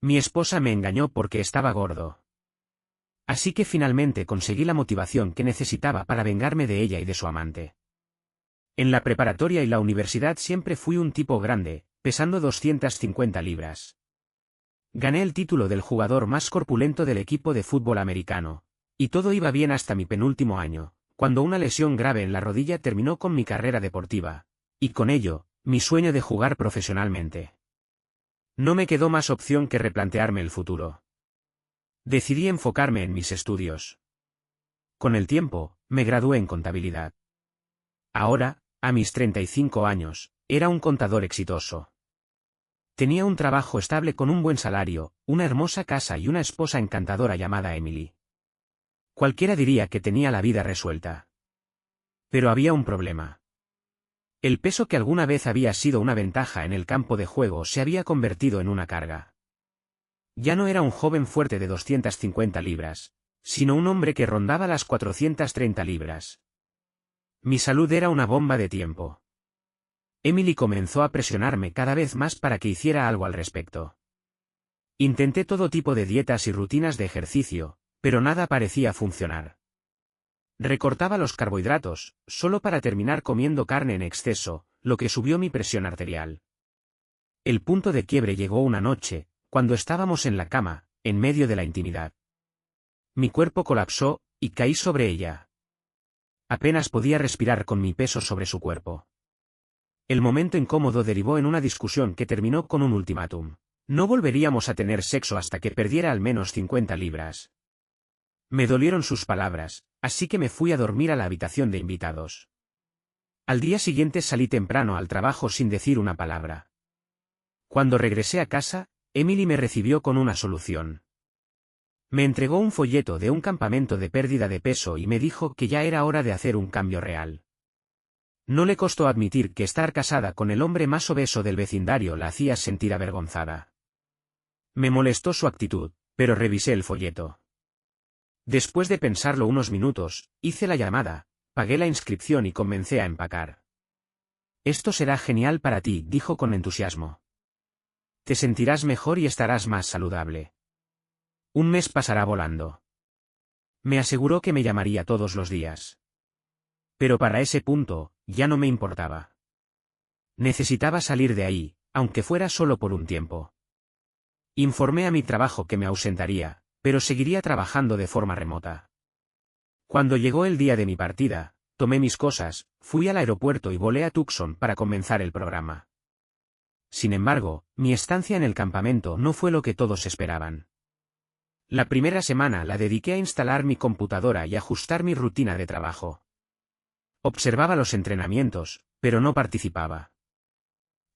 Mi esposa me engañó porque estaba gordo. Así que finalmente conseguí la motivación que necesitaba para vengarme de ella y de su amante. En la preparatoria y la universidad siempre fui un tipo grande, pesando 250 libras. Gané el título del jugador más corpulento del equipo de fútbol americano, y todo iba bien hasta mi penúltimo año, cuando una lesión grave en la rodilla terminó con mi carrera deportiva, y con ello, mi sueño de jugar profesionalmente. No me quedó más opción que replantearme el futuro. Decidí enfocarme en mis estudios. Con el tiempo, me gradué en contabilidad. Ahora, a mis 35 años, era un contador exitoso. Tenía un trabajo estable con un buen salario, una hermosa casa y una esposa encantadora llamada Emily. Cualquiera diría que tenía la vida resuelta. Pero había un problema. El peso que alguna vez había sido una ventaja en el campo de juego se había convertido en una carga. Ya no era un joven fuerte de 250 libras, sino un hombre que rondaba las 430 libras. Mi salud era una bomba de tiempo. Emily comenzó a presionarme cada vez más para que hiciera algo al respecto. Intenté todo tipo de dietas y rutinas de ejercicio, pero nada parecía funcionar. Recortaba los carbohidratos, solo para terminar comiendo carne en exceso, lo que subió mi presión arterial. El punto de quiebre llegó una noche, cuando estábamos en la cama, en medio de la intimidad. Mi cuerpo colapsó, y caí sobre ella. Apenas podía respirar con mi peso sobre su cuerpo. El momento incómodo derivó en una discusión que terminó con un ultimátum. No volveríamos a tener sexo hasta que perdiera al menos 50 libras. Me dolieron sus palabras, así que me fui a dormir a la habitación de invitados. Al día siguiente salí temprano al trabajo sin decir una palabra. Cuando regresé a casa, Emily me recibió con una solución. Me entregó un folleto de un campamento de pérdida de peso y me dijo que ya era hora de hacer un cambio real. No le costó admitir que estar casada con el hombre más obeso del vecindario la hacía sentir avergonzada. Me molestó su actitud, pero revisé el folleto. Después de pensarlo unos minutos, hice la llamada, pagué la inscripción y comencé a empacar. Esto será genial para ti, dijo con entusiasmo. Te sentirás mejor y estarás más saludable. Un mes pasará volando. Me aseguró que me llamaría todos los días. Pero para ese punto, ya no me importaba. Necesitaba salir de ahí, aunque fuera solo por un tiempo. Informé a mi trabajo que me ausentaría, pero seguiría trabajando de forma remota. Cuando llegó el día de mi partida, tomé mis cosas, fui al aeropuerto y volé a Tucson para comenzar el programa. Sin embargo, mi estancia en el campamento no fue lo que todos esperaban. La primera semana la dediqué a instalar mi computadora y ajustar mi rutina de trabajo. Observaba los entrenamientos, pero no participaba.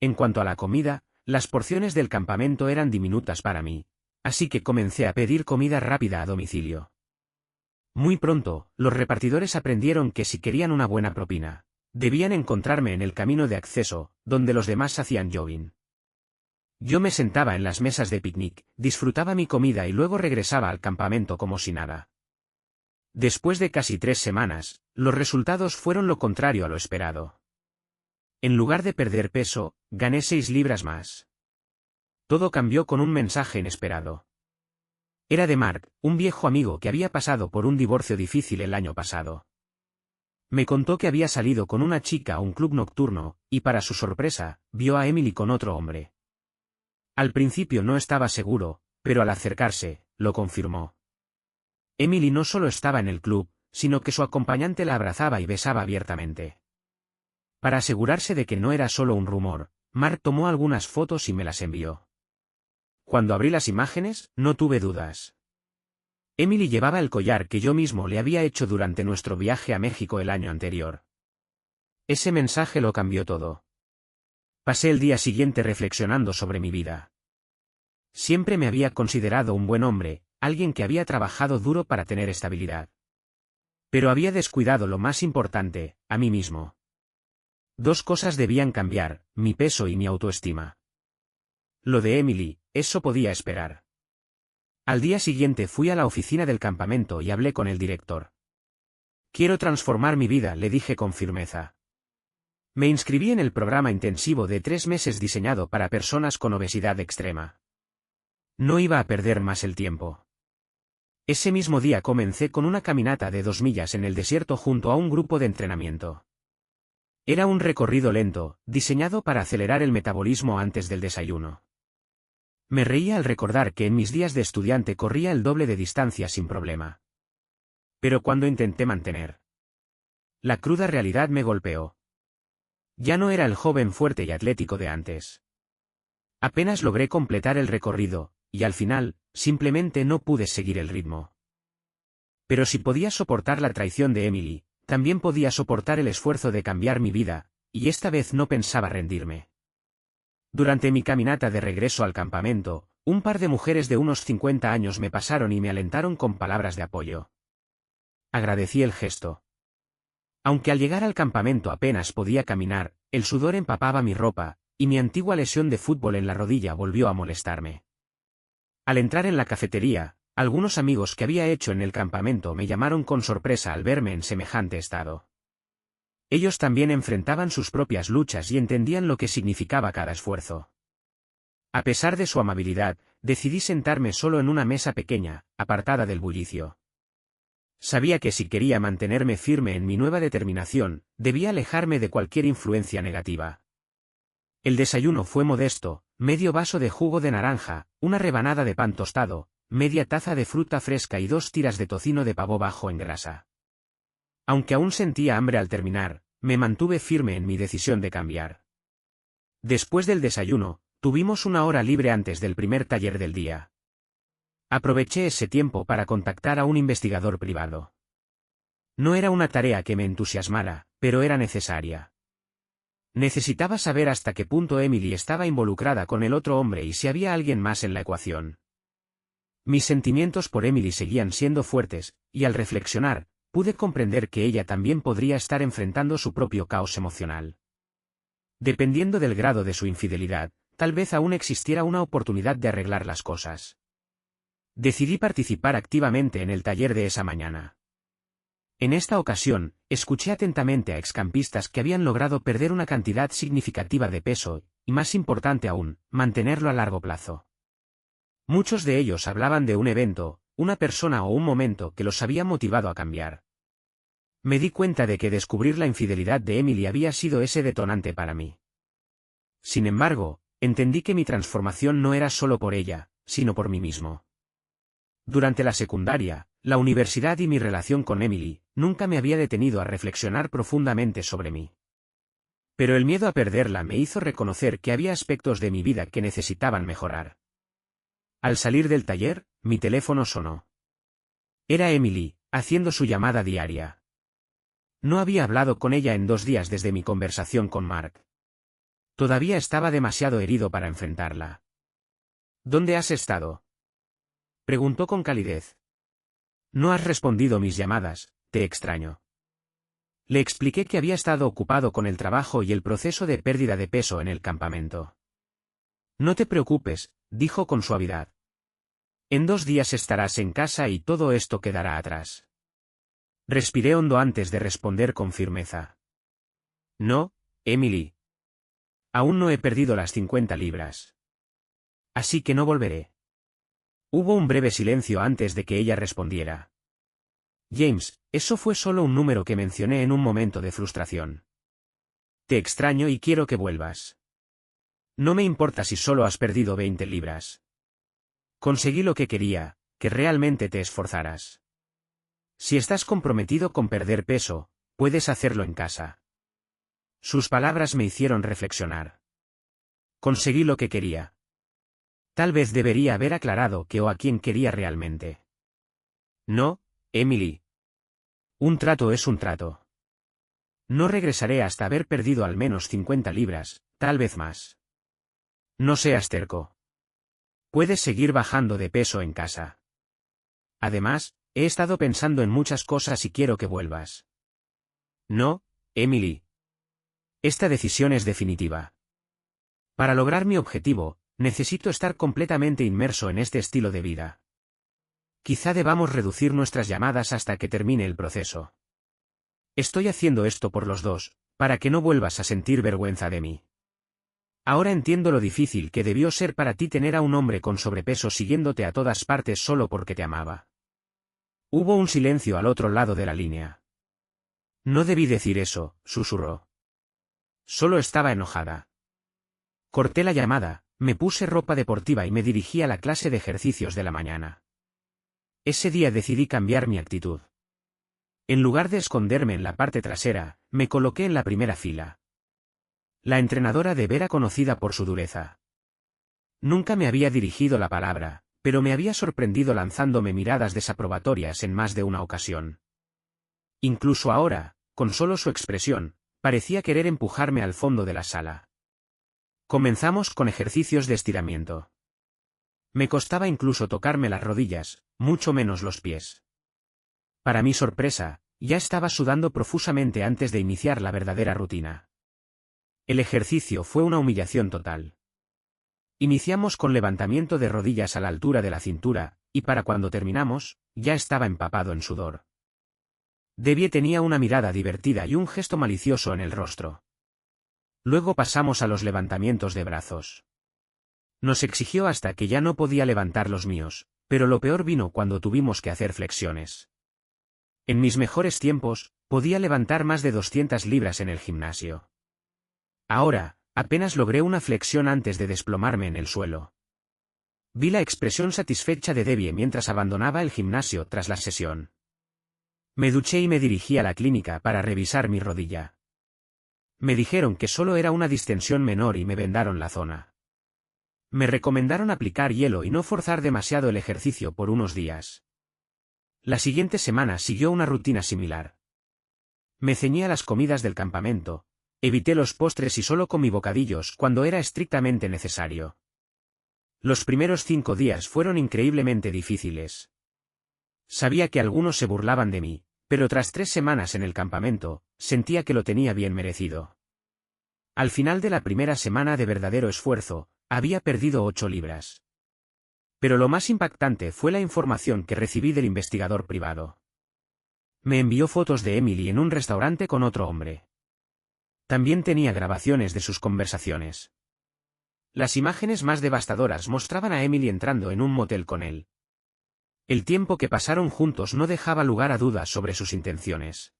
En cuanto a la comida, las porciones del campamento eran diminutas para mí, así que comencé a pedir comida rápida a domicilio. Muy pronto, los repartidores aprendieron que si querían una buena propina, debían encontrarme en el camino de acceso, donde los demás hacían jogging. Yo me sentaba en las mesas de picnic, disfrutaba mi comida y luego regresaba al campamento como si nada. Después de casi 3 semanas, los resultados fueron lo contrario a lo esperado. En lugar de perder peso, gané 6 libras más. Todo cambió con un mensaje inesperado. Era de Mark, un viejo amigo que había pasado por un divorcio difícil el año pasado. Me contó que había salido con una chica a un club nocturno, y para su sorpresa, vio a Emily con otro hombre. Al principio no estaba seguro, pero al acercarse, lo confirmó. Emily no solo estaba en el club, sino que su acompañante la abrazaba y besaba abiertamente. Para asegurarse de que no era solo un rumor, Mark tomó algunas fotos y me las envió. Cuando abrí las imágenes, no tuve dudas. Emily llevaba el collar que yo mismo le había hecho durante nuestro viaje a México el año anterior. Ese mensaje lo cambió todo. Pasé el día siguiente reflexionando sobre mi vida. Siempre me había considerado un buen hombre, alguien que había trabajado duro para tener estabilidad. Pero había descuidado lo más importante, a mí mismo. 2 cosas debían cambiar, mi peso y mi autoestima. Lo de Emily, eso podía esperar. Al día siguiente fui a la oficina del campamento y hablé con el director. Quiero transformar mi vida, le dije con firmeza. Me inscribí en el programa intensivo de 3 meses diseñado para personas con obesidad extrema. No iba a perder más el tiempo. Ese mismo día comencé con una caminata de 2 millas en el desierto junto a un grupo de entrenamiento. Era un recorrido lento, diseñado para acelerar el metabolismo antes del desayuno. Me reía al recordar que en mis días de estudiante corría el doble de distancia sin problema. Pero cuando intenté mantener, la cruda realidad me golpeó. Ya no era el joven fuerte y atlético de antes. Apenas logré completar el recorrido, y al final, simplemente no pude seguir el ritmo. Pero si podía soportar la traición de Emily, también podía soportar el esfuerzo de cambiar mi vida, y esta vez no pensaba rendirme. Durante mi caminata de regreso al campamento, un par de mujeres de unos 50 años me pasaron y me alentaron con palabras de apoyo. Agradecí el gesto. Aunque al llegar al campamento apenas podía caminar, el sudor empapaba mi ropa, y mi antigua lesión de fútbol en la rodilla volvió a molestarme. Al entrar en la cafetería, algunos amigos que había hecho en el campamento me llamaron con sorpresa al verme en semejante estado. Ellos también enfrentaban sus propias luchas y entendían lo que significaba cada esfuerzo. A pesar de su amabilidad, decidí sentarme solo en una mesa pequeña, apartada del bullicio. Sabía que si quería mantenerme firme en mi nueva determinación, debía alejarme de cualquier influencia negativa. El desayuno fue modesto: medio vaso de jugo de naranja, una rebanada de pan tostado, media taza de fruta fresca y 2 tiras de tocino de pavo bajo en grasa. Aunque aún sentía hambre al terminar, me mantuve firme en mi decisión de cambiar. Después del desayuno, tuvimos una hora libre antes del primer taller del día. Aproveché ese tiempo para contactar a un investigador privado. No era una tarea que me entusiasmara, pero era necesaria. Necesitaba saber hasta qué punto Emily estaba involucrada con el otro hombre y si había alguien más en la ecuación. Mis sentimientos por Emily seguían siendo fuertes, y al reflexionar, pude comprender que ella también podría estar enfrentando su propio caos emocional. Dependiendo del grado de su infidelidad, tal vez aún existiera una oportunidad de arreglar las cosas. Decidí participar activamente en el taller de esa mañana. En esta ocasión, escuché atentamente a excampistas que habían logrado perder una cantidad significativa de peso, y más importante aún, mantenerlo a largo plazo. Muchos de ellos hablaban de un evento, una persona o un momento que los había motivado a cambiar. Me di cuenta de que descubrir la infidelidad de Emily había sido ese detonante para mí. Sin embargo, entendí que mi transformación no era solo por ella, sino por mí mismo. Durante la secundaria, la universidad y mi relación con Emily, nunca me había detenido a reflexionar profundamente sobre mí. Pero el miedo a perderla me hizo reconocer que había aspectos de mi vida que necesitaban mejorar. Al salir del taller, mi teléfono sonó. Era Emily, haciendo su llamada diaria. No había hablado con ella en 2 días desde mi conversación con Mark. Todavía estaba demasiado herido para enfrentarla. ¿Dónde has estado?, preguntó con calidez. No has respondido mis llamadas, te extraño. Le expliqué que había estado ocupado con el trabajo y el proceso de pérdida de peso en el campamento. No te preocupes, dijo con suavidad. En 2 días estarás en casa y todo esto quedará atrás. Respiré hondo antes de responder con firmeza. No, Emily. Aún no he perdido las 50 libras. Así que no volveré. Hubo un breve silencio antes de que ella respondiera. James, eso fue solo un número que mencioné en un momento de frustración. Te extraño y quiero que vuelvas. No me importa si solo has perdido 20 libras. Conseguí lo que quería, que realmente te esforzaras. Si estás comprometido con perder peso, puedes hacerlo en casa. Sus palabras me hicieron reflexionar. Conseguí lo que quería. Tal vez debería haber aclarado qué o a quién quería realmente. No, Emily. Un trato es un trato. No regresaré hasta haber perdido al menos 50 libras, tal vez más. No seas terco. Puedes seguir bajando de peso en casa. Además, he estado pensando en muchas cosas y quiero que vuelvas. No, Emily. Esta decisión es definitiva. Para lograr mi objetivo, necesito estar completamente inmerso en este estilo de vida. Quizá debamos reducir nuestras llamadas hasta que termine el proceso. Estoy haciendo esto por los dos, para que no vuelvas a sentir vergüenza de mí. Ahora entiendo lo difícil que debió ser para ti tener a un hombre con sobrepeso siguiéndote a todas partes solo porque te amaba. Hubo un silencio al otro lado de la línea. No debí decir eso, susurró. Solo estaba enojada. Corté la llamada, me puse ropa deportiva y me dirigí a la clase de ejercicios de la mañana. Ese día decidí cambiar mi actitud. En lugar de esconderme en la parte trasera, me coloqué en la primera fila. La entrenadora de era conocida por su dureza. Nunca me había dirigido la palabra, pero me había sorprendido lanzándome miradas desaprobatorias en más de una ocasión. Incluso ahora, con solo su expresión, parecía querer empujarme al fondo de la sala. Comenzamos con ejercicios de estiramiento. Me costaba incluso tocarme las rodillas, mucho menos los pies. Para mi sorpresa, ya estaba sudando profusamente antes de iniciar la verdadera rutina. El ejercicio fue una humillación total. Iniciamos con levantamiento de rodillas a la altura de la cintura, y para cuando terminamos, ya estaba empapado en sudor. Debbie tenía una mirada divertida y un gesto malicioso en el rostro. Luego pasamos a los levantamientos de brazos. Nos exigió hasta que ya no podía levantar los míos, pero lo peor vino cuando tuvimos que hacer flexiones. En mis mejores tiempos, podía levantar más de 200 libras en el gimnasio. Ahora, apenas logré una flexión antes de desplomarme en el suelo. Vi la expresión satisfecha de Debbie mientras abandonaba el gimnasio tras la sesión. Me duché y me dirigí a la clínica para revisar mi rodilla. Me dijeron que solo era una distensión menor y me vendaron la zona. Me recomendaron aplicar hielo y no forzar demasiado el ejercicio por unos días. La siguiente semana siguió una rutina similar. Me ceñí a las comidas del campamento, evité los postres y solo comí bocadillos cuando era estrictamente necesario. Los primeros 5 días fueron increíblemente difíciles. Sabía que algunos se burlaban de mí, pero tras 3 semanas en el campamento, sentía que lo tenía bien merecido. Al final de la primera semana de verdadero esfuerzo, había perdido 8 libras. Pero lo más impactante fue la información que recibí del investigador privado. Me envió fotos de Emily en un restaurante con otro hombre. También tenía grabaciones de sus conversaciones. Las imágenes más devastadoras mostraban a Emily entrando en un motel con él. El tiempo que pasaron juntos no dejaba lugar a dudas sobre sus intenciones.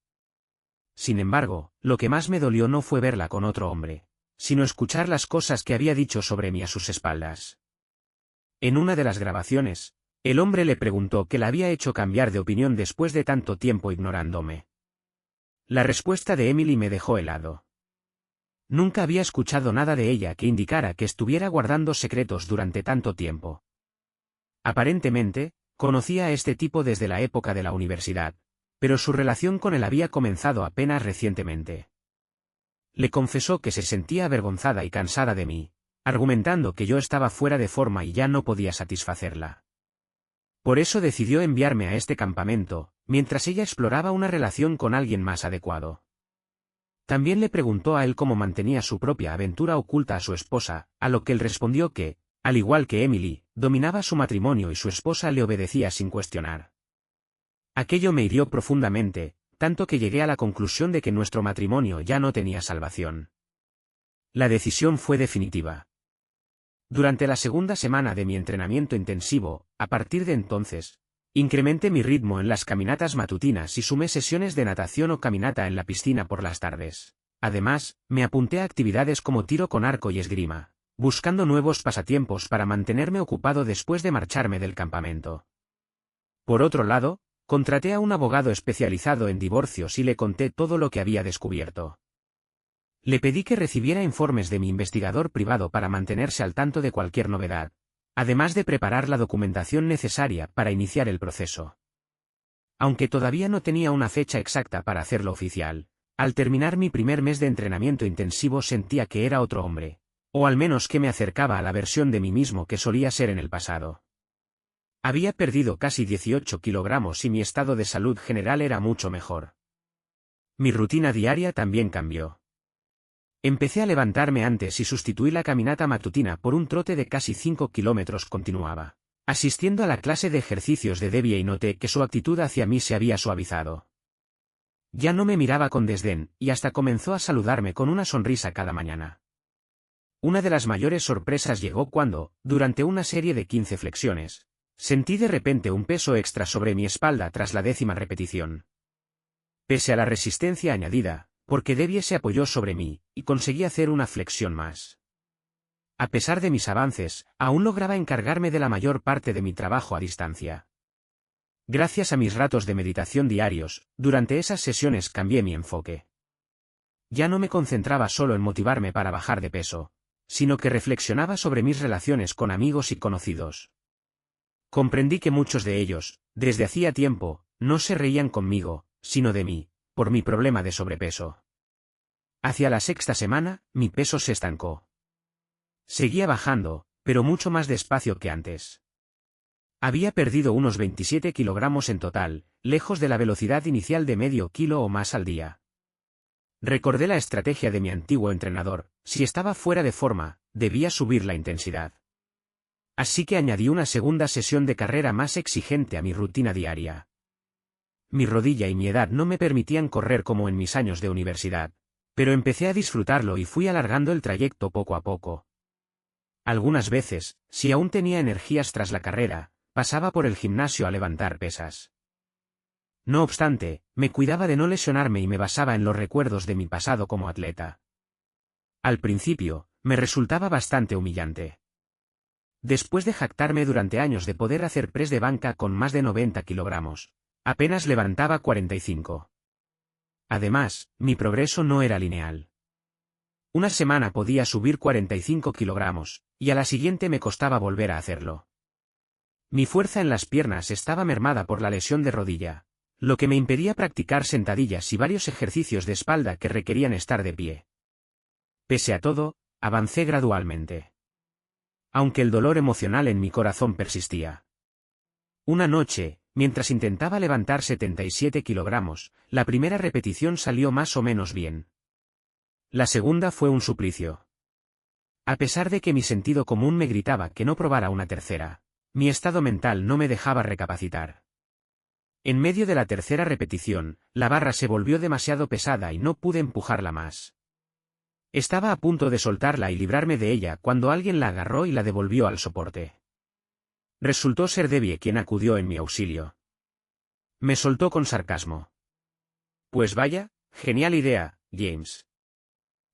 Sin embargo, lo que más me dolió no fue verla con otro hombre, sino escuchar las cosas que había dicho sobre mí a sus espaldas. En una de las grabaciones, el hombre le preguntó qué la había hecho cambiar de opinión después de tanto tiempo ignorándome. La respuesta de Emily me dejó helado. Nunca había escuchado nada de ella que indicara que estuviera guardando secretos durante tanto tiempo. Aparentemente, conocía a este tipo desde la época de la universidad, pero su relación con él había comenzado apenas recientemente. Le confesó que se sentía avergonzada y cansada de mí, argumentando que yo estaba fuera de forma y ya no podía satisfacerla. Por eso decidió enviarme a este campamento, mientras ella exploraba una relación con alguien más adecuado. También le preguntó a él cómo mantenía su propia aventura oculta a su esposa, a lo que él respondió que, al igual que Emily, dominaba su matrimonio y su esposa le obedecía sin cuestionar. Aquello me hirió profundamente, tanto que llegué a la conclusión de que nuestro matrimonio ya no tenía salvación. La decisión fue definitiva. Durante la segunda semana de mi entrenamiento intensivo, a partir de entonces, incrementé mi ritmo en las caminatas matutinas y sumé sesiones de natación o caminata en la piscina por las tardes. Además, me apunté a actividades como tiro con arco y esgrima, buscando nuevos pasatiempos para mantenerme ocupado después de marcharme del campamento. Por otro lado, contraté a un abogado especializado en divorcios y le conté todo lo que había descubierto. Le pedí que recibiera informes de mi investigador privado para mantenerse al tanto de cualquier novedad, además de preparar la documentación necesaria para iniciar el proceso. Aunque todavía no tenía una fecha exacta para hacerlo oficial, al terminar mi primer mes de entrenamiento intensivo sentía que era otro hombre, o al menos que me acercaba a la versión de mí mismo que solía ser en el pasado. Había perdido casi 18 kilogramos y mi estado de salud general era mucho mejor. Mi rutina diaria también cambió. Empecé a levantarme antes y sustituí la caminata matutina por un trote de casi 5 kilómetros continuaba, asistiendo a la clase de ejercicios de Debbie y noté que su actitud hacia mí se había suavizado. Ya no me miraba con desdén, y hasta comenzó a saludarme con una sonrisa cada mañana. Una de las mayores sorpresas llegó cuando, durante una serie de 15 flexiones, sentí de repente un peso extra sobre mi espalda tras la 10ª repetición. Pese a la resistencia añadida, porque Debbie se apoyó sobre mí, y conseguí hacer una flexión más. A pesar de mis avances, aún lograba encargarme de la mayor parte de mi trabajo a distancia. Gracias a mis ratos de meditación diarios, durante esas sesiones cambié mi enfoque. Ya no me concentraba solo en motivarme para bajar de peso, sino que reflexionaba sobre mis relaciones con amigos y conocidos. Comprendí que muchos de ellos, desde hacía tiempo, no se reían conmigo, sino de mí, por mi problema de sobrepeso. Hacia la 6ª semana, mi peso se estancó. Seguía bajando, pero mucho más despacio que antes. Había perdido unos 27 kilogramos en total, lejos de la velocidad inicial de medio kilo o más al día. Recordé la estrategia de mi antiguo entrenador: si estaba fuera de forma, debía subir la intensidad. Así que añadí una segunda sesión de carrera más exigente a mi rutina diaria. Mi rodilla y mi edad no me permitían correr como en mis años de universidad, pero empecé a disfrutarlo y fui alargando el trayecto poco a poco. Algunas veces, si aún tenía energías tras la carrera, pasaba por el gimnasio a levantar pesas. No obstante, me cuidaba de no lesionarme y me basaba en los recuerdos de mi pasado como atleta. Al principio, me resultaba bastante humillante. Después de jactarme durante años de poder hacer press de banca con más de 90 kilogramos, apenas levantaba 45. Además, mi progreso no era lineal. Una semana podía subir 45 kilogramos, y a la siguiente me costaba volver a hacerlo. Mi fuerza en las piernas estaba mermada por la lesión de rodilla, lo que me impedía practicar sentadillas y varios ejercicios de espalda que requerían estar de pie. Pese a todo, avancé gradualmente. Aunque el dolor emocional en mi corazón persistía. Una noche, mientras intentaba levantar 77 kilogramos, la primera repetición salió más o menos bien. La segunda fue un suplicio. A pesar de que mi sentido común me gritaba que no probara una tercera, mi estado mental no me dejaba recapacitar. En medio de la tercera repetición, la barra se volvió demasiado pesada y no pude empujarla más. Estaba a punto de soltarla y librarme de ella cuando alguien la agarró y la devolvió al soporte. Resultó ser Debbie quien acudió en mi auxilio. Me soltó con sarcasmo. Pues vaya, genial idea, James.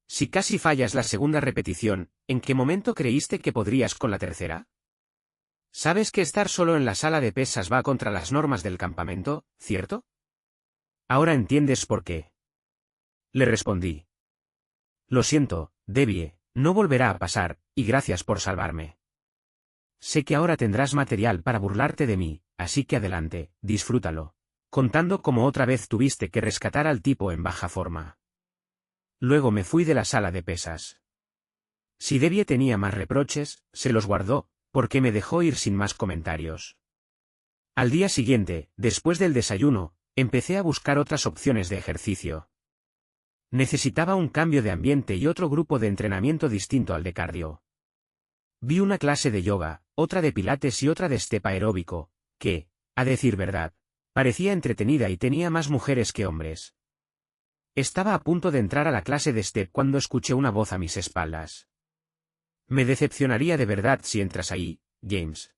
Si casi fallas la segunda repetición, ¿en qué momento creíste que podrías con la tercera? Sabes que estar solo en la sala de pesas va contra las normas del campamento, ¿cierto? Ahora entiendes por qué. Le respondí. Lo siento, Debbie, no volverá a pasar, y gracias por salvarme. Sé que ahora tendrás material para burlarte de mí, así que adelante, disfrútalo, contando cómo otra vez tuviste que rescatar al tipo en baja forma. Luego me fui de la sala de pesas. Si Debbie tenía más reproches, se los guardó, porque me dejó ir sin más comentarios. Al día siguiente, después del desayuno, empecé a buscar otras opciones de ejercicio. Necesitaba un cambio de ambiente y otro grupo de entrenamiento distinto al de cardio. Vi una clase de yoga, otra de pilates y otra de step aeróbico, que, a decir verdad, parecía entretenida y tenía más mujeres que hombres. Estaba a punto de entrar a la clase de step cuando escuché una voz a mis espaldas. Me decepcionaría de verdad si entras ahí, James.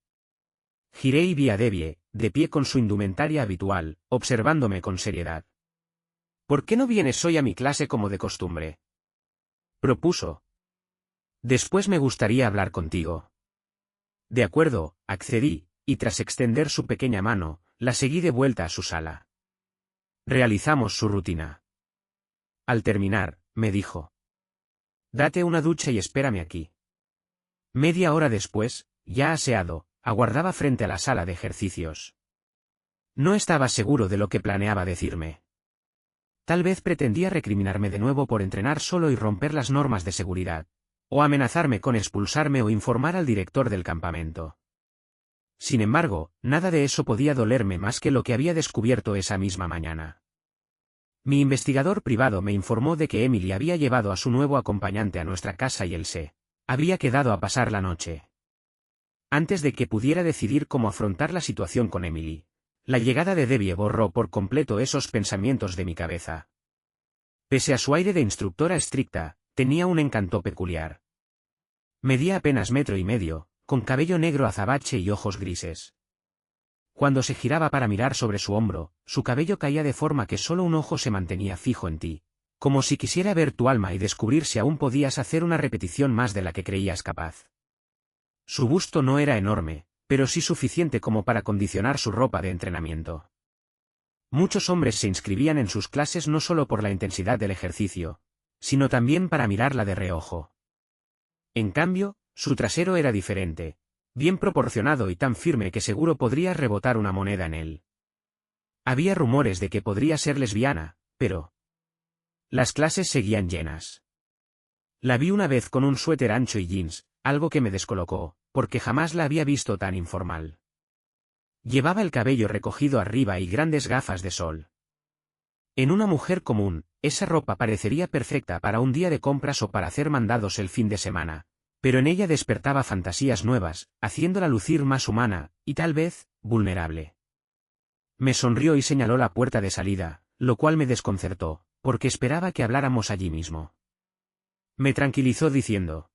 Giré y vi a Debbie, de pie con su indumentaria habitual, observándome con seriedad. ¿Por qué no vienes hoy a mi clase como de costumbre? Propuso. Después me gustaría hablar contigo. De acuerdo, accedí, y tras extender su pequeña mano, la seguí de vuelta a su sala. Realizamos su rutina. Al terminar, me dijo. Date una ducha y espérame aquí. Media hora después, ya aseado, aguardaba frente a la sala de ejercicios. No estaba seguro de lo que planeaba decirme. Tal vez pretendía recriminarme de nuevo por entrenar solo y romper las normas de seguridad, o amenazarme con expulsarme o informar al director del campamento. Sin embargo, nada de eso podía dolerme más que lo que había descubierto esa misma mañana. Mi investigador privado me informó de que Emily había llevado a su nuevo acompañante a nuestra casa y él se había quedado a pasar la noche. Antes de que pudiera decidir cómo afrontar la situación con Emily, la llegada de Debbie borró por completo esos pensamientos de mi cabeza. Pese a su aire de instructora estricta, tenía un encanto peculiar. Medía apenas 1,5 metros, con cabello negro azabache y ojos grises. Cuando se giraba para mirar sobre su hombro, su cabello caía de forma que solo un ojo se mantenía fijo en ti, como si quisiera ver tu alma y descubrir si aún podías hacer una repetición más de la que creías capaz. Su busto no era enorme, pero sí suficiente como para condicionar su ropa de entrenamiento. Muchos hombres se inscribían en sus clases no solo por la intensidad del ejercicio, sino también para mirarla de reojo. En cambio, su trasero era diferente, bien proporcionado y tan firme que seguro podrías rebotar una moneda en él. Había rumores de que podría ser lesbiana, pero las clases seguían llenas. La vi una vez con un suéter ancho y jeans, algo que me descolocó, porque jamás la había visto tan informal. Llevaba el cabello recogido arriba y grandes gafas de sol. En una mujer común, esa ropa parecería perfecta para un día de compras o para hacer mandados el fin de semana, pero en ella despertaba fantasías nuevas, haciéndola lucir más humana, y tal vez, vulnerable. Me sonrió y señaló la puerta de salida, lo cual me desconcertó, porque esperaba que habláramos allí mismo. Me tranquilizó diciendo: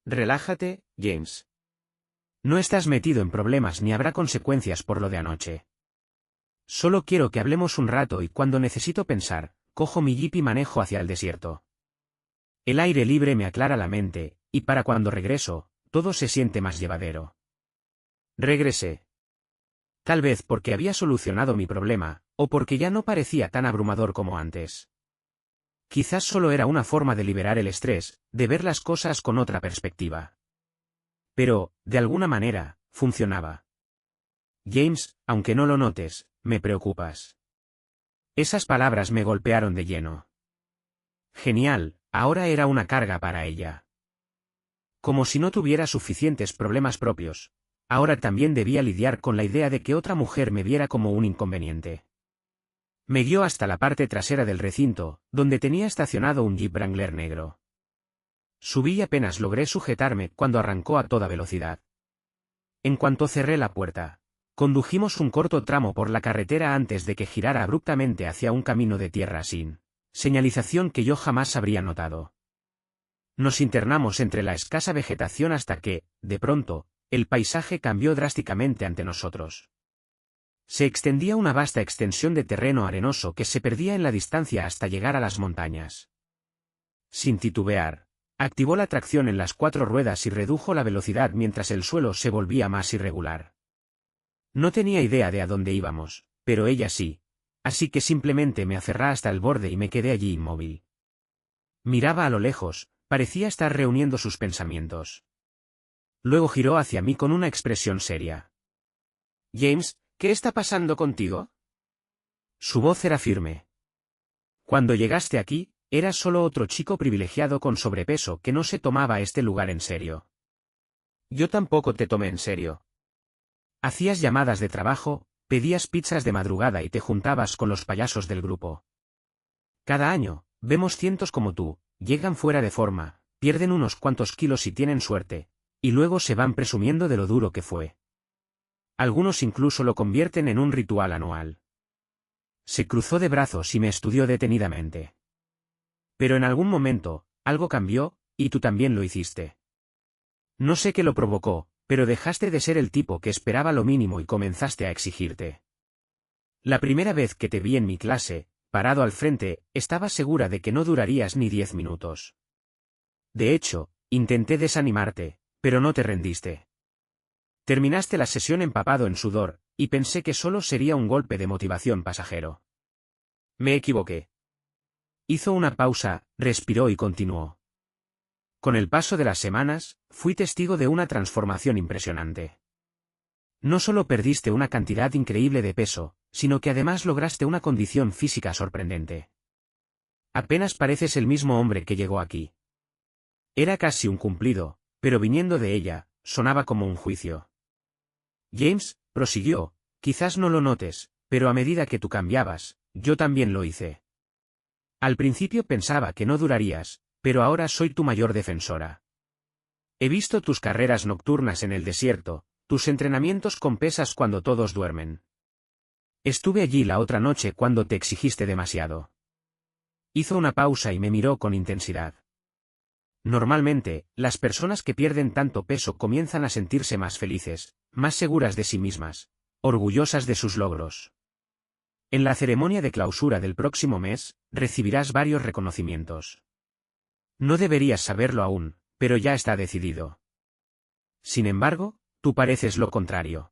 «Relájate, James. No estás metido en problemas ni habrá consecuencias por lo de anoche. Solo quiero que hablemos un rato y cuando necesito pensar, cojo mi jeep y manejo hacia el desierto. El aire libre me aclara la mente, y para cuando regreso, todo se siente más llevadero». Regresé. Tal vez porque había solucionado mi problema, o porque ya no parecía tan abrumador como antes. Quizás solo era una forma de liberar el estrés, de ver las cosas con otra perspectiva. Pero, de alguna manera, funcionaba. «James, aunque no lo notes, me preocupas». Esas palabras me golpearon de lleno. Genial, ahora era una carga para ella. Como si no tuviera suficientes problemas propios, ahora también debía lidiar con la idea de que otra mujer me viera como un inconveniente. Me guió hasta la parte trasera del recinto, donde tenía estacionado un Jeep Wrangler negro. Subí y apenas logré sujetarme cuando arrancó a toda velocidad. En cuanto cerré la puerta, condujimos un corto tramo por la carretera antes de que girara abruptamente hacia un camino de tierra sin señalización que yo jamás habría notado. Nos internamos entre la escasa vegetación hasta que, de pronto, el paisaje cambió drásticamente ante nosotros. Se extendía una vasta extensión de terreno arenoso que se perdía en la distancia hasta llegar a las montañas. Sin titubear, activó la tracción en las 4 ruedas y redujo la velocidad mientras el suelo se volvía más irregular. No tenía idea de a dónde íbamos, pero ella sí, así que simplemente me aferré hasta el borde y me quedé allí inmóvil. Miraba a lo lejos, parecía estar reuniendo sus pensamientos. Luego giró hacia mí con una expresión seria. «James, ¿qué está pasando contigo?» Su voz era firme. «Cuando llegaste aquí, eras solo otro chico privilegiado con sobrepeso que no se tomaba este lugar en serio. Yo tampoco te tomé en serio. Hacías llamadas de trabajo, pedías pizzas de madrugada y te juntabas con los payasos del grupo. Cada año, vemos cientos como tú, llegan fuera de forma, pierden unos cuantos kilos si tienen suerte, y luego se van presumiendo de lo duro que fue. Algunos incluso lo convierten en un ritual anual». Se cruzó de brazos y me estudió detenidamente. «Pero en algún momento, algo cambió, y tú también lo hiciste. No sé qué lo provocó, pero dejaste de ser el tipo que esperaba lo mínimo y comenzaste a exigirte. La primera vez que te vi en mi clase, parado al frente, estaba segura de que no durarías ni 10 minutos. De hecho, intenté desanimarte, pero no te rendiste. Terminaste la sesión empapado en sudor, y pensé que solo sería un golpe de motivación pasajero. Me equivoqué». Hizo una pausa, respiró y continuó. «Con el paso de las semanas, fui testigo de una transformación impresionante. No solo perdiste una cantidad increíble de peso, sino que además lograste una condición física sorprendente. Apenas pareces el mismo hombre que llegó aquí». Era casi un cumplido, pero viniendo de ella, sonaba como un juicio. «James», prosiguió, «quizás no lo notes, pero a medida que tú cambiabas, yo también lo hice. Al principio pensaba que no durarías, pero ahora soy tu mayor defensora. He visto tus carreras nocturnas en el desierto, tus entrenamientos con pesas cuando todos duermen. Estuve allí la otra noche cuando te exigiste demasiado». Hizo una pausa y me miró con intensidad. Normalmente, las personas que pierden tanto peso comienzan a sentirse más felices, más seguras de sí mismas, orgullosas de sus logros. En la ceremonia de clausura del próximo mes, recibirás varios reconocimientos. No deberías saberlo aún, pero ya está decidido. Sin embargo, tú pareces lo contrario.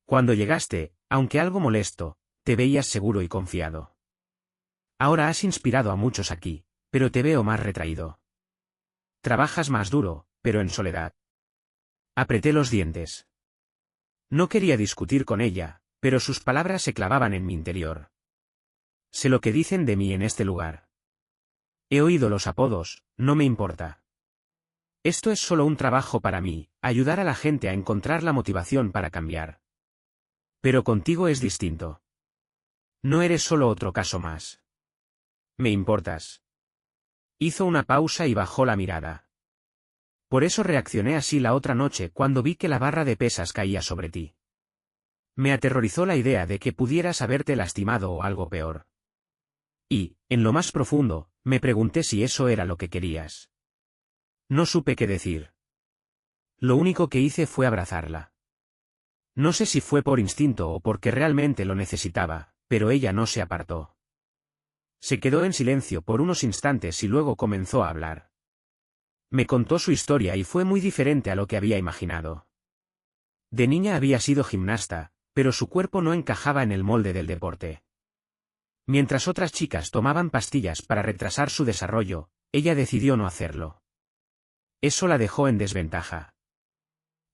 Cuando llegaste, aunque algo molesto, te veías seguro y confiado. Ahora has inspirado a muchos aquí, pero te veo más retraído. Trabajas más duro, pero en soledad. Apreté los dientes. No quería discutir con ella, pero sus palabras se clavaban en mi interior. Sé lo que dicen de mí en este lugar. He oído los apodos, no me importa. Esto es solo un trabajo para mí, ayudar a la gente a encontrar la motivación para cambiar. Pero contigo es distinto. No eres solo otro caso más. Me importas. Hizo una pausa y bajó la mirada. Por eso reaccioné así la otra noche cuando vi que la barra de pesas caía sobre ti. Me aterrorizó la idea de que pudieras haberte lastimado o algo peor. Y, en lo más profundo, me pregunté si eso era lo que querías. No supe qué decir. Lo único que hice fue abrazarla. No sé si fue por instinto o porque realmente lo necesitaba, pero ella no se apartó. Se quedó en silencio por unos instantes y luego comenzó a hablar. Me contó su historia y fue muy diferente a lo que había imaginado. De niña había sido gimnasta, pero su cuerpo no encajaba en el molde del deporte. Mientras otras chicas tomaban pastillas para retrasar su desarrollo, ella decidió no hacerlo. Eso la dejó en desventaja.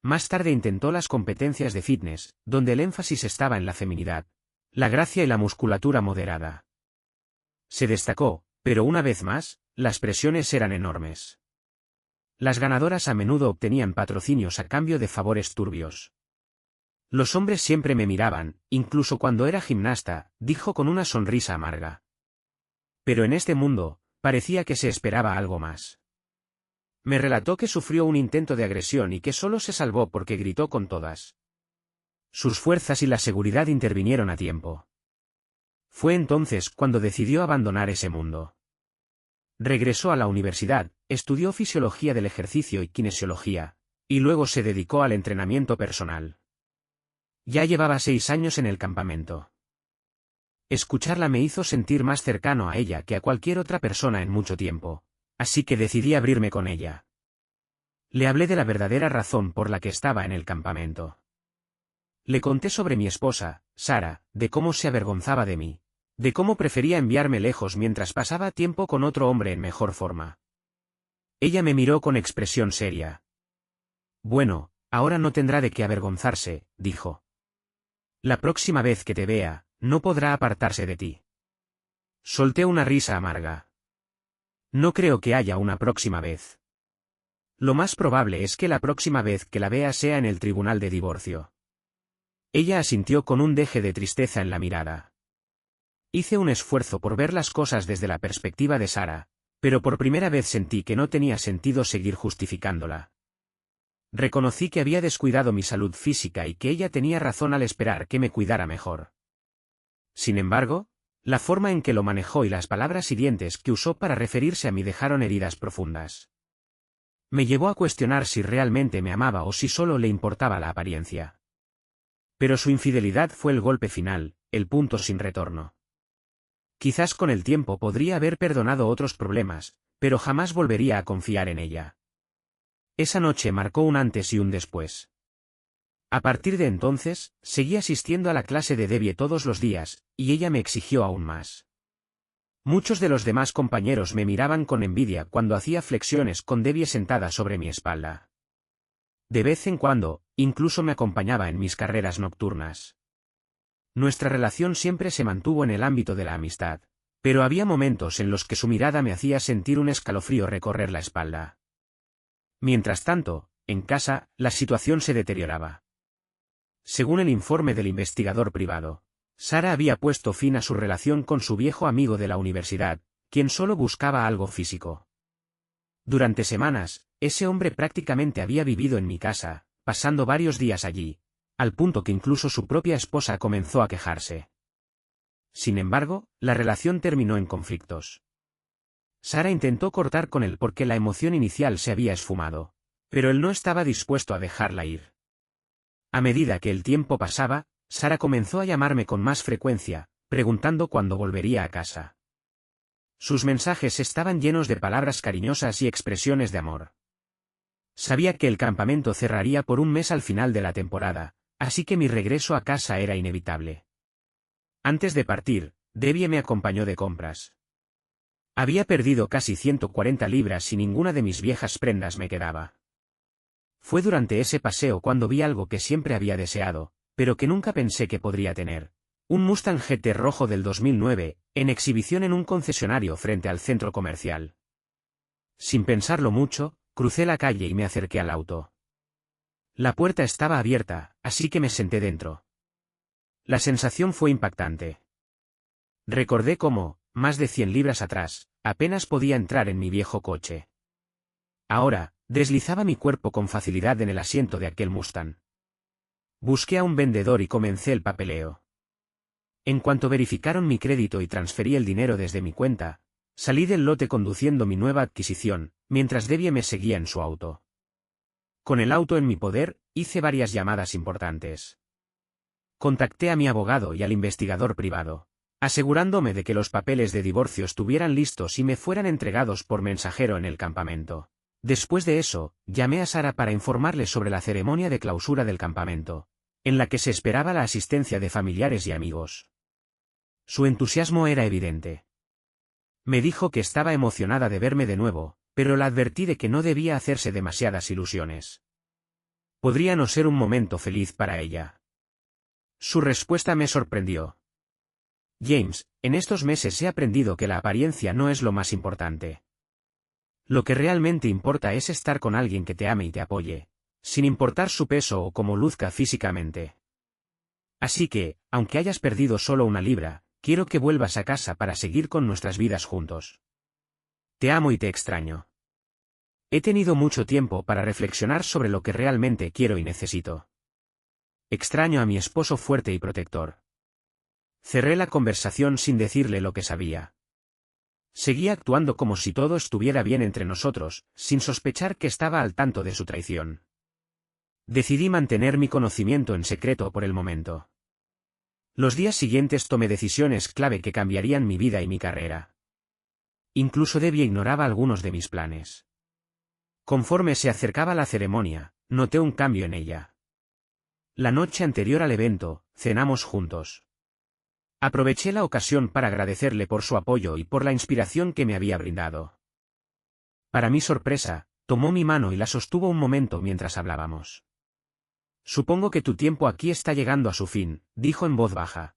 Más tarde intentó las competencias de fitness, donde el énfasis estaba en la feminidad, la gracia y la musculatura moderada. Se destacó, pero una vez más, las presiones eran enormes. Las ganadoras a menudo obtenían patrocinios a cambio de favores turbios. Los hombres siempre me miraban, incluso cuando era gimnasta, dijo con una sonrisa amarga. Pero en este mundo, parecía que se esperaba algo más. Me relató que sufrió un intento de agresión y que solo se salvó porque gritó con todas. Sus fuerzas y la seguridad intervinieron a tiempo. Fue entonces cuando decidió abandonar ese mundo. Regresó a la universidad, estudió fisiología del ejercicio y kinesiología, y luego se dedicó al entrenamiento personal. Ya llevaba 6 años en el campamento. Escucharla me hizo sentir más cercano a ella que a cualquier otra persona en mucho tiempo, así que decidí abrirme con ella. Le hablé de la verdadera razón por la que estaba en el campamento. Le conté sobre mi esposa, Sara, de cómo se avergonzaba de mí, de cómo prefería enviarme lejos mientras pasaba tiempo con otro hombre en mejor forma. Ella me miró con expresión seria. Bueno, ahora no tendrá de qué avergonzarse, dijo. La próxima vez que te vea, no podrá apartarse de ti. Solté una risa amarga. No creo que haya una próxima vez. Lo más probable es que la próxima vez que la vea sea en el tribunal de divorcio. Ella asintió con un deje de tristeza en la mirada. Hice un esfuerzo por ver las cosas desde la perspectiva de Sara, pero por primera vez sentí que no tenía sentido seguir justificándola. Reconocí que había descuidado mi salud física y que ella tenía razón al esperar que me cuidara mejor. Sin embargo, la forma en que lo manejó y las palabras hirientes que usó para referirse a mí dejaron heridas profundas. Me llevó a cuestionar si realmente me amaba o si solo le importaba la apariencia. Pero su infidelidad fue el golpe final, el punto sin retorno. Quizás con el tiempo podría haber perdonado otros problemas, pero jamás volvería a confiar en ella. Esa noche marcó un antes y un después. A partir de entonces, seguí asistiendo a la clase de Debbie todos los días, y ella me exigió aún más. Muchos de los demás compañeros me miraban con envidia cuando hacía flexiones con Debbie sentada sobre mi espalda. De vez en cuando, incluso me acompañaba en mis carreras nocturnas. Nuestra relación siempre se mantuvo en el ámbito de la amistad, pero había momentos en los que su mirada me hacía sentir un escalofrío recorrer la espalda. Mientras tanto, en casa, la situación se deterioraba. Según el informe del investigador privado, Sara había puesto fin a su relación con su viejo amigo de la universidad, quien solo buscaba algo físico. Durante semanas, ese hombre prácticamente había vivido en mi casa, pasando varios días allí, al punto que incluso su propia esposa comenzó a quejarse. Sin embargo, la relación terminó en conflictos. Sara intentó cortar con él porque la emoción inicial se había esfumado, pero él no estaba dispuesto a dejarla ir. A medida que el tiempo pasaba, Sara comenzó a llamarme con más frecuencia, preguntando cuándo volvería a casa. Sus mensajes estaban llenos de palabras cariñosas y expresiones de amor. Sabía que el campamento cerraría por un mes al final de la temporada, así que mi regreso a casa era inevitable. Antes de partir, Debbie me acompañó de compras. Había perdido casi 140 libras y ninguna de mis viejas prendas me quedaba. Fue durante ese paseo cuando vi algo que siempre había deseado, pero que nunca pensé que podría tener. Un Mustang GT rojo del 2009, en exhibición en un concesionario frente al centro comercial. Sin pensarlo mucho, crucé la calle y me acerqué al auto. La puerta estaba abierta, así que me senté dentro. La sensación fue impactante. Recordé cómo, más de 100 libras atrás, apenas podía entrar en mi viejo coche. Ahora, deslizaba mi cuerpo con facilidad en el asiento de aquel Mustang. Busqué a un vendedor y comencé el papeleo. En cuanto verificaron mi crédito y transferí el dinero desde mi cuenta, salí del lote conduciendo mi nueva adquisición, mientras Debbie me seguía en su auto. Con el auto en mi poder, hice varias llamadas importantes. Contacté a mi abogado y al investigador privado, asegurándome de que los papeles de divorcio estuvieran listos y me fueran entregados por mensajero en el campamento. Después de eso, llamé a Sara para informarle sobre la ceremonia de clausura del campamento, en la que se esperaba la asistencia de familiares y amigos. Su entusiasmo era evidente. Me dijo que estaba emocionada de verme de nuevo, pero la advertí de que no debía hacerse demasiadas ilusiones. Podría no ser un momento feliz para ella. Su respuesta me sorprendió. James, en estos meses he aprendido que la apariencia no es lo más importante. Lo que realmente importa es estar con alguien que te ame y te apoye, sin importar su peso o cómo luzca físicamente. Así que, aunque hayas perdido solo 1 libra, quiero que vuelvas a casa para seguir con nuestras vidas juntos. Te amo y te extraño. He tenido mucho tiempo para reflexionar sobre lo que realmente quiero y necesito. Extraño a mi esposo fuerte y protector. Cerré la conversación sin decirle lo que sabía. Seguía actuando como si todo estuviera bien entre nosotros, sin sospechar que estaba al tanto de su traición. Decidí mantener mi conocimiento en secreto por el momento. Los días siguientes tomé decisiones clave que cambiarían mi vida y mi carrera. Incluso Debbie ignoraba algunos de mis planes. Conforme se acercaba la ceremonia, noté un cambio en ella. La noche anterior al evento, cenamos juntos. Aproveché la ocasión para agradecerle por su apoyo y por la inspiración que me había brindado. Para mi sorpresa, tomó mi mano y la sostuvo un momento mientras hablábamos. Supongo que tu tiempo aquí está llegando a su fin, dijo en voz baja.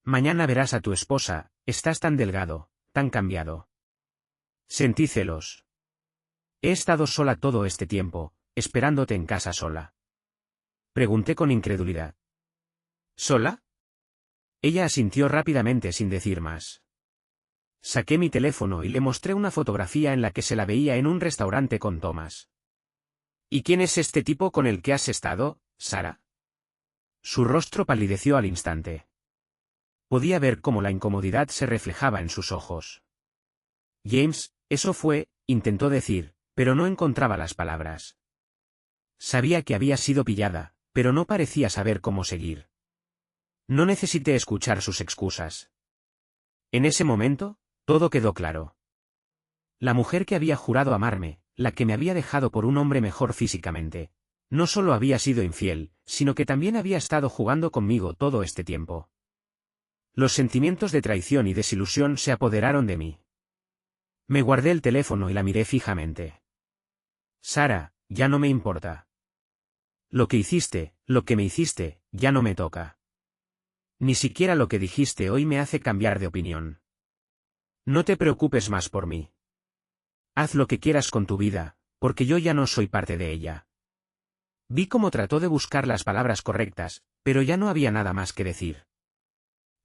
Mañana verás a tu esposa, estás tan delgado, tan cambiado. Sentí celos. He estado sola todo este tiempo, esperándote en casa sola. Pregunté con incredulidad. ¿Sola? Ella asintió rápidamente sin decir más. Saqué mi teléfono y le mostré una fotografía en la que se la veía en un restaurante con Thomas. ¿Y quién es este tipo con el que has estado, Sara? Su rostro palideció al instante. Podía ver cómo la incomodidad se reflejaba en sus ojos. James, eso fue, intentó decir, pero no encontraba las palabras. Sabía que había sido pillada, pero no parecía saber cómo seguir. No necesité escuchar sus excusas. En ese momento, todo quedó claro. La mujer que había jurado amarme, la que me había dejado por un hombre mejor físicamente, no solo había sido infiel, sino que también había estado jugando conmigo todo este tiempo. Los sentimientos de traición y desilusión se apoderaron de mí. Me guardé el teléfono y la miré fijamente. Sara, ya no me importa. Lo que hiciste, lo que me hiciste, ya no me toca. Ni siquiera lo que dijiste hoy me hace cambiar de opinión. No te preocupes más por mí. Haz lo que quieras con tu vida, porque yo ya no soy parte de ella. Vi cómo trató de buscar las palabras correctas, pero ya no había nada más que decir.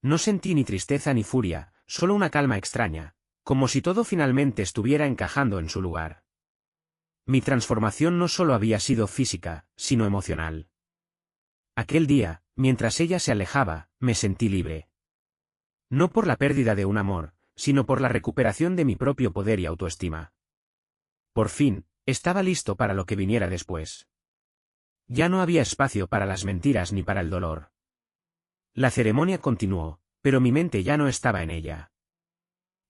No sentí ni tristeza ni furia, solo una calma extraña, como si todo finalmente estuviera encajando en su lugar. Mi transformación no solo había sido física, sino emocional. Aquel día, mientras ella se alejaba, me sentí libre. No por la pérdida de un amor, sino por la recuperación de mi propio poder y autoestima. Por fin, estaba listo para lo que viniera después. Ya no había espacio para las mentiras ni para el dolor. La ceremonia continuó, pero mi mente ya no estaba en ella.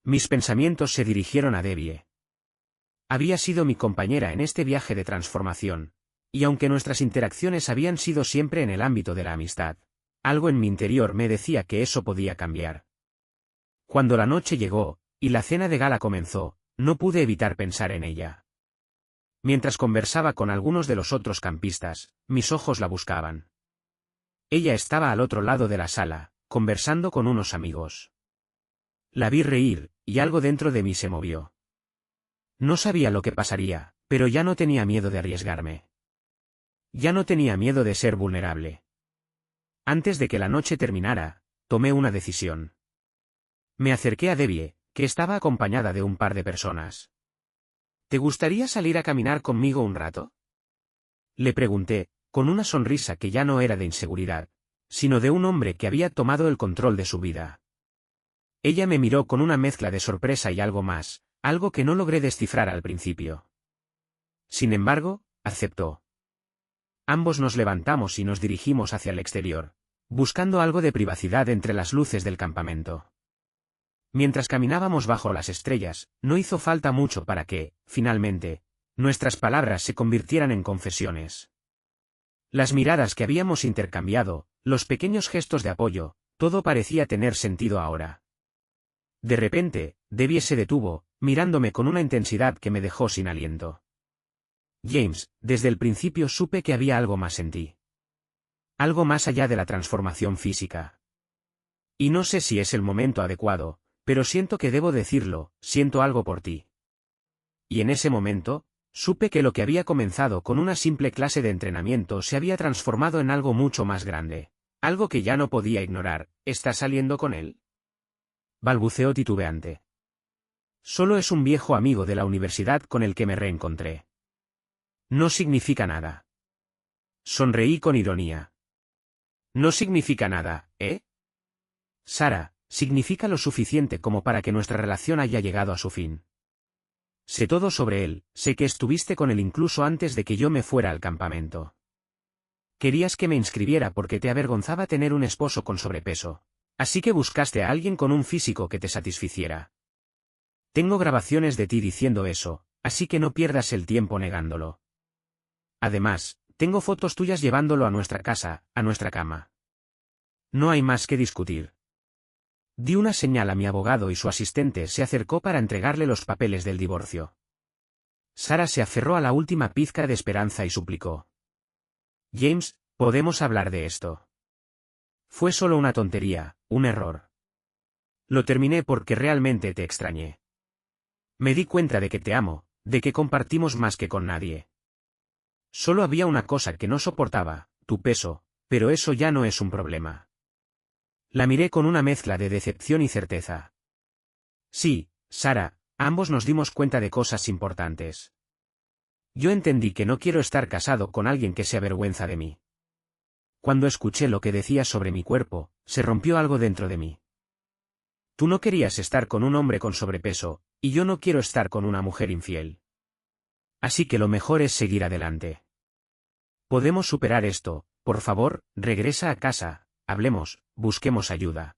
Mis pensamientos se dirigieron a Debbie. Había sido mi compañera en este viaje de transformación, y aunque nuestras interacciones habían sido siempre en el ámbito de la amistad, algo en mi interior me decía que eso podía cambiar. Cuando la noche llegó, y la cena de gala comenzó, no pude evitar pensar en ella. Mientras conversaba con algunos de los otros campistas, mis ojos la buscaban. Ella estaba al otro lado de la sala, conversando con unos amigos. La vi reír, y algo dentro de mí se movió. No sabía lo que pasaría, pero ya no tenía miedo de arriesgarme. Ya no tenía miedo de ser vulnerable. Antes de que la noche terminara, tomé una decisión. Me acerqué a Debbie, que estaba acompañada de un par de personas. ¿Te gustaría salir a caminar conmigo un rato? Le pregunté, con una sonrisa que ya no era de inseguridad, sino de un hombre que había tomado el control de su vida. Ella me miró con una mezcla de sorpresa y algo más, algo que no logré descifrar al principio. Sin embargo, aceptó. Ambos nos levantamos y nos dirigimos hacia el exterior, buscando algo de privacidad entre las luces del campamento. Mientras caminábamos bajo las estrellas, no hizo falta mucho para que, finalmente, nuestras palabras se convirtieran en confesiones. Las miradas que habíamos intercambiado, los pequeños gestos de apoyo, todo parecía tener sentido ahora. De repente, Debbie se detuvo, mirándome con una intensidad que me dejó sin aliento. James, desde el principio supe que había algo más en ti. Algo más allá de la transformación física. Y no sé si es el momento adecuado, pero siento que debo decirlo, siento algo por ti. Y en ese momento, supe que lo que había comenzado con una simple clase de entrenamiento se había transformado en algo mucho más grande. Algo que ya no podía ignorar. ¿Estás saliendo con él? Balbuceó titubeante. Solo es un viejo amigo de la universidad con el que me reencontré. No significa nada. Sonreí con ironía. No significa nada, ¿eh? Sara, significa lo suficiente como para que nuestra relación haya llegado a su fin. Sé todo sobre él, sé que estuviste con él incluso antes de que yo me fuera al campamento. Querías que me inscribiera porque te avergonzaba tener un esposo con sobrepeso, así que buscaste a alguien con un físico que te satisficiera. Tengo grabaciones de ti diciendo eso, así que no pierdas el tiempo negándolo. Además, tengo fotos tuyas llevándolo a nuestra casa, a nuestra cama. No hay más que discutir. Di una señal a mi abogado y su asistente se acercó para entregarle los papeles del divorcio. Sara se aferró a la última pizca de esperanza y suplicó. James, podemos hablar de esto. Fue solo una tontería, un error. Lo terminé porque realmente te extrañé. Me di cuenta de que te amo, de que compartimos más que con nadie. Solo había una cosa que no soportaba, tu peso, pero eso ya no es un problema. La miré con una mezcla de decepción y certeza. Sí, Sara, ambos nos dimos cuenta de cosas importantes. Yo entendí que no quiero estar casado con alguien que se avergüenza de mí. Cuando escuché lo que decías sobre mi cuerpo, se rompió algo dentro de mí. Tú no querías estar con un hombre con sobrepeso, y yo no quiero estar con una mujer infiel. Así que lo mejor es seguir adelante. Podemos superar esto, por favor, regresa a casa, hablemos, busquemos ayuda.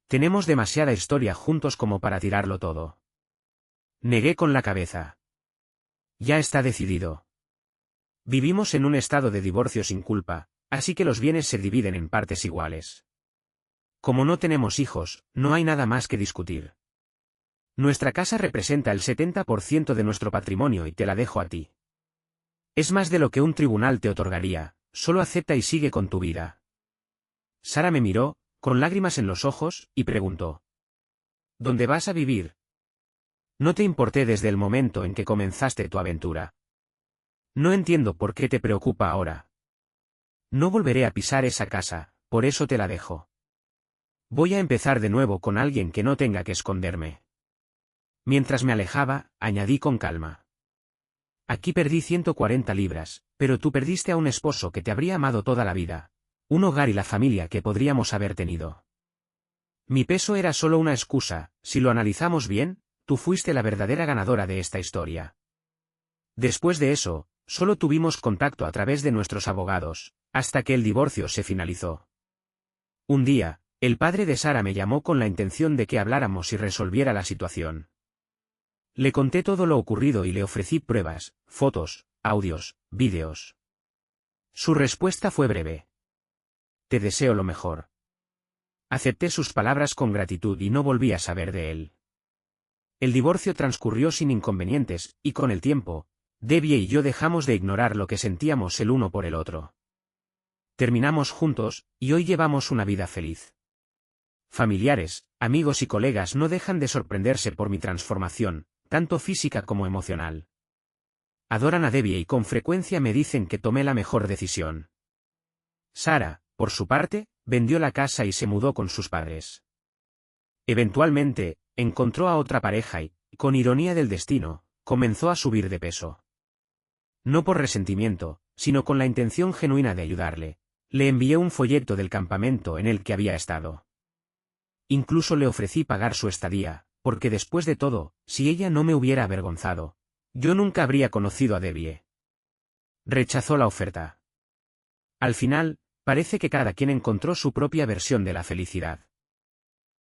Tenemos demasiada historia juntos como para tirarlo todo. Negué con la cabeza. Ya está decidido. Vivimos en un estado de divorcio sin culpa, así que los bienes se dividen en partes iguales. Como no tenemos hijos, no hay nada más que discutir. Nuestra casa representa el 70% de nuestro patrimonio y te la dejo a ti. Es más de lo que un tribunal te otorgaría, solo acepta y sigue con tu vida. Sara me miró, con lágrimas en los ojos, y preguntó. ¿Dónde vas a vivir? No te importé desde el momento en que comenzaste tu aventura. No entiendo por qué te preocupa ahora. No volveré a pisar esa casa, por eso te la dejo. Voy a empezar de nuevo con alguien que no tenga que esconderme. Mientras me alejaba, añadí con calma. Aquí perdí 140 libras, pero tú perdiste a un esposo que te habría amado toda la vida, un hogar y la familia que podríamos haber tenido. Mi peso era solo una excusa, si lo analizamos bien, tú fuiste la verdadera ganadora de esta historia. Después de eso, solo tuvimos contacto a través de nuestros abogados, hasta que el divorcio se finalizó. Un día, el padre de Sara me llamó con la intención de que habláramos y resolviera la situación. Le conté todo lo ocurrido y le ofrecí pruebas, fotos, audios, vídeos. Su respuesta fue breve. Te deseo lo mejor. Acepté sus palabras con gratitud y no volví a saber de él. El divorcio transcurrió sin inconvenientes, y con el tiempo, Debbie y yo dejamos de ignorar lo que sentíamos el uno por el otro. Terminamos juntos, y hoy llevamos una vida feliz. Familiares, amigos y colegas no dejan de sorprenderse por mi transformación, tanto física como emocional. Adoran a Debbie y con frecuencia me dicen que tomé la mejor decisión. Sara, por su parte, vendió la casa y se mudó con sus padres. Eventualmente, encontró a otra pareja y, con ironía del destino, comenzó a subir de peso. No por resentimiento, sino con la intención genuina de ayudarle, le envié un folleto del campamento en el que había estado. Incluso le ofrecí pagar su estadía, porque después de todo, si ella no me hubiera avergonzado, yo nunca habría conocido a Debbie. Rechazó la oferta. Al final, parece que cada quien encontró su propia versión de la felicidad.